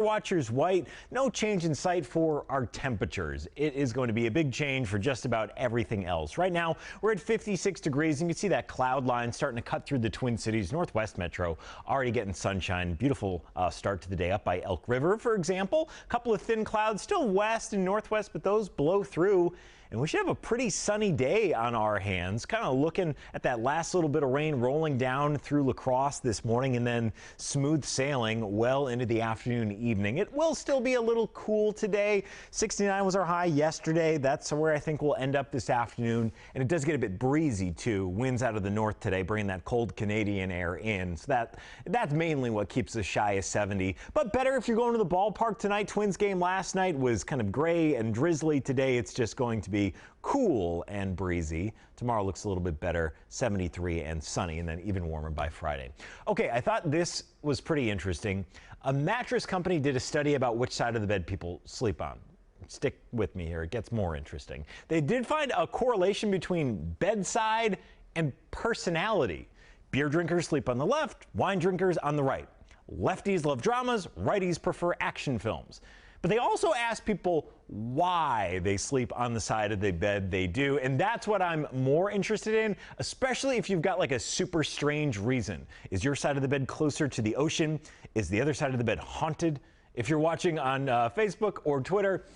Watchers white, no change in sight for our temperatures. It is going to be a big change for just about everything else. Right now, we're at 56 degrees, and you can see that cloud line starting to cut through the Twin Cities. Northwest Metro already getting sunshine. Beautiful start to the day up by Elk River, for example. A couple of thin clouds still west and northwest, but those blow through. And we should have a pretty sunny day on our hands. Kind of looking at that last little bit of rain rolling down through La Crosse this morning and then smooth sailing well into the afternoon, evening. It will still be a little cool today. 69 was our high yesterday. That's where I think we'll end up this afternoon. And it does get a bit breezy too. Winds out of the north today, bringing that cold Canadian air in. So that's mainly what keeps us shy of 70. But better if you're going to the ballpark tonight. Twins game last night was kind of gray and drizzly. Today it's just going to be cool and breezy. Tomorrow looks a little bit better, 73 and sunny, and then even warmer by Friday. Okay, I thought this was pretty interesting. A mattress company did a study about which side of the bed people sleep on. Stick with me here, it gets more interesting. They did find a correlation between bedside and personality. Beer drinkers sleep on the left, wine drinkers on the right. Lefties love dramas, righties prefer action films. But they also asked people why they sleep on the side of the bed they do. And that's what I'm more interested in, especially if you've got like a super strange reason. Is your side of the bed closer to the ocean? Is the other side of the bed haunted? If you're watching on Facebook or Twitter,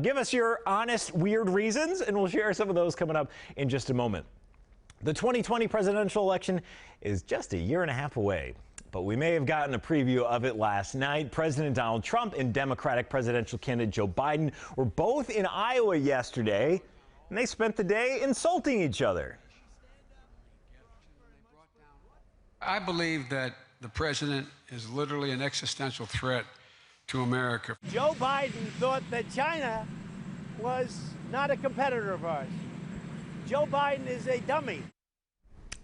give us your honest, weird reasons, and we'll share some of those coming up in just a moment. The 2020 presidential election is just a year and a half away. But we may have gotten a preview of it last night. President Donald Trump and Democratic presidential candidate Joe Biden were both in Iowa yesterday, and they spent the day insulting each other. I believe that the president is literally an existential threat to America. Joe Biden thought that China was not a competitor of ours. Joe Biden is a dummy.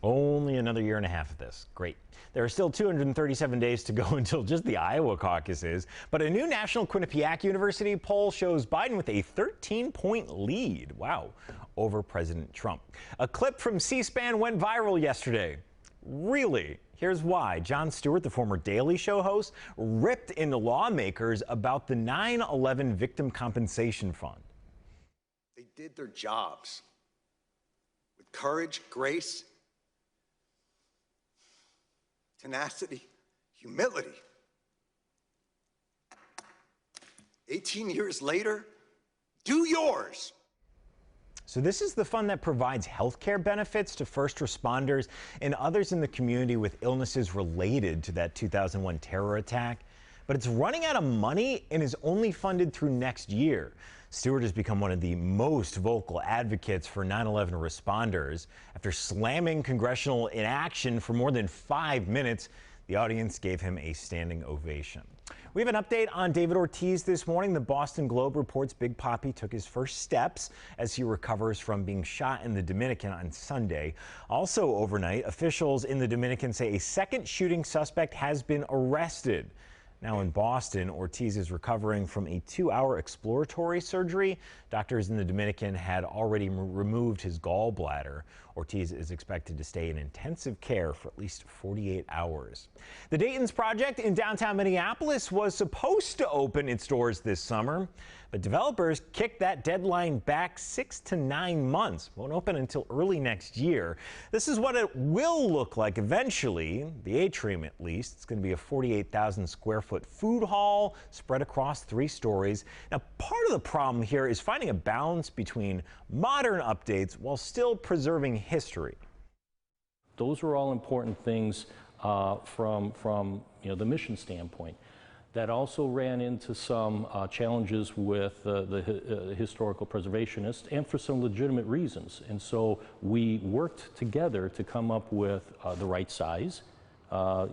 Only another year and a half of this. Great. There are still 237 days to go until just the Iowa caucuses, but a new National Quinnipiac University poll shows Biden with a 13-point lead, wow, over President Trump. A clip from C-SPAN went viral yesterday. Really? Here's why. Jon Stewart, the former Daily Show host, ripped into lawmakers about the 9/11 Victim Compensation Fund. They did their jobs with courage, grace, tenacity, humility. 18 years later, do yours. So this is the fund that provides health care benefits to first responders and others in the community with illnesses related to that 2001 terror attack. But it's running out of money and is only funded through next year. Stewart has become one of the most vocal advocates for 9/11 responders. After slamming congressional inaction for more than 5 minutes, the audience gave him a standing ovation. We have an update on David Ortiz this morning. The Boston Globe reports Big Papi took his first steps as he recovers from being shot in the Dominican on Sunday. Also overnight, officials in the Dominican say a second shooting suspect has been arrested. Now in Boston, Ortiz is recovering from a 2-hour exploratory surgery. Doctors in the Dominican had already removed his gallbladder. Ortiz is expected to stay in intensive care for at least 48 hours. The Dayton's Project in downtown Minneapolis was supposed to open its doors this summer, but developers kicked that deadline back 6 to 9 months. Won't open until early next year. This is what it will look like eventually, the atrium at least. It's going to be a 48,000 square foot food hall spread across 3 stories. Now, part of the problem here is finding a balance between modern updates while still preserving history. Those are all important things from the mission standpoint. That also ran into some challenges with the historical preservationists and for some legitimate reasons. And so we worked together to come up with the right size,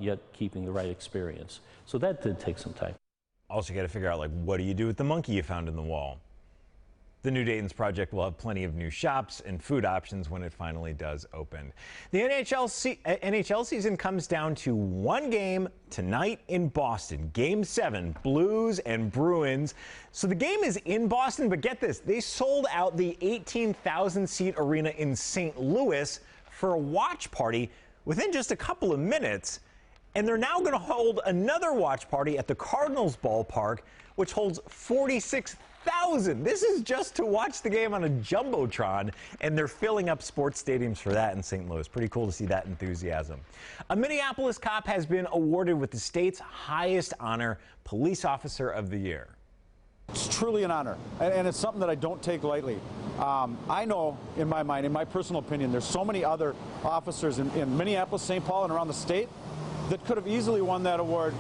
yet keeping the right experience. So that did take some time. Also, you got to figure out, like, what do you do with the monkey you found in the wall? The new Dayton's Project will have plenty of new shops and food options when it finally does open. The NHL season comes down to one game tonight in Boston. Game 7, Blues and Bruins. So the game is in Boston, but get this, they sold out the 18,000-seat arena in St. Louis for a watch party within just a couple of minutes. And they're now going to hold another watch party at the Cardinals ballpark, which holds 46,000. This is just to watch the game on a Jumbotron, and they're filling up sports stadiums for that in St. Louis. Pretty cool to see that enthusiasm. A Minneapolis cop has been awarded with the state's highest honor, Police Officer of the Year. It's truly an honor, and it's something that I don't take lightly. I know, in my mind, in my personal opinion, there's so many other officers in Minneapolis, St. Paul, and around the state that could have easily won that award.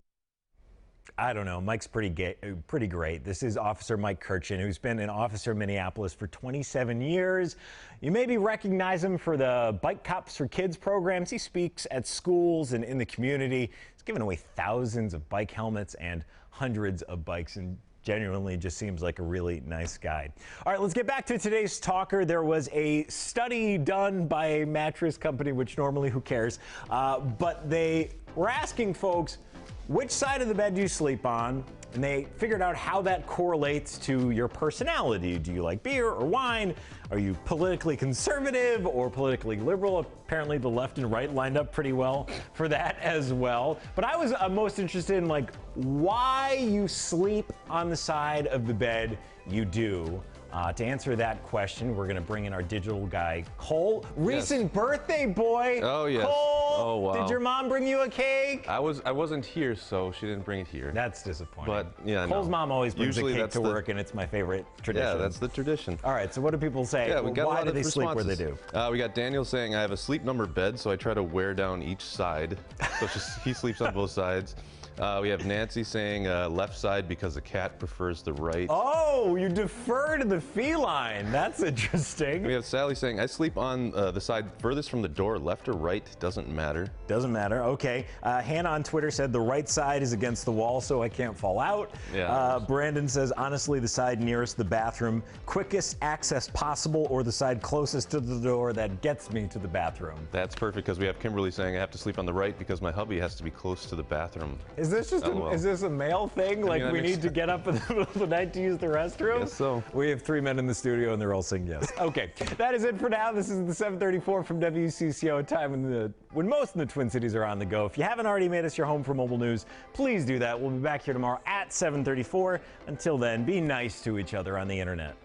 I don't know. Mike's pretty great. This is Officer Mike Kirchin, who's been an officer in Minneapolis for 27 years. You maybe recognize him for the Bike Cops for Kids programs. He speaks at schools and in the community. He's given away thousands of bike helmets and hundreds of bikes, and genuinely just seems like a really nice guy. All right, let's get back to today's talker. There was a study done by a mattress company, which normally who cares, but they were asking folks, which side of the bed do you sleep on? And they figured out how that correlates to your personality. Do you like beer or wine? Are you politically conservative or politically liberal? Apparently the left and right lined up pretty well for that as well. But I was most interested in like why you sleep on the side of the bed you do. To answer that question, we're going to bring in our digital guy, Cole. Recent birthday, boy. Oh, yes. Cole, oh, wow. Did your mom bring you a cake? I wasn't here, so she didn't bring it here. That's disappointing. But yeah, Cole's mom always brings Usually a cake to work, and it's my favorite tradition. Yeah, that's the tradition. All right, so what do people say? Yeah, we got why a lot do of they sleep where responses. they do? We got Daniel saying, I have a sleep number bed, so I try to wear down each side. So he sleeps on both sides. We have Nancy saying left side because the cat prefers the right. Oh, you defer to the feline. That's interesting. We have Sally saying, I sleep on the side furthest from the door, left or right, doesn't matter. Doesn't matter. Okay. Hannah on Twitter said the right side is against the wall, so I can't fall out. Yeah. Brandon says, honestly, the side nearest the bathroom, quickest access possible, or the side closest to the door that gets me to the bathroom. That's perfect, because we have Kimberly saying, I have to sleep on the right because my hubby has to be close to the bathroom. Is this just is this a male thing? Like we need to get up in the middle of the night to use the restroom? Guess so. We have 3 men in the studio and they're all saying yes. Okay, that is it for now. This is the 734 from WCCO, a time when most in the Twin Cities are on the go. If you haven't already made us your home for mobile news, please do that. We'll be back here tomorrow at 7:34. Until then, be nice to each other on the internet.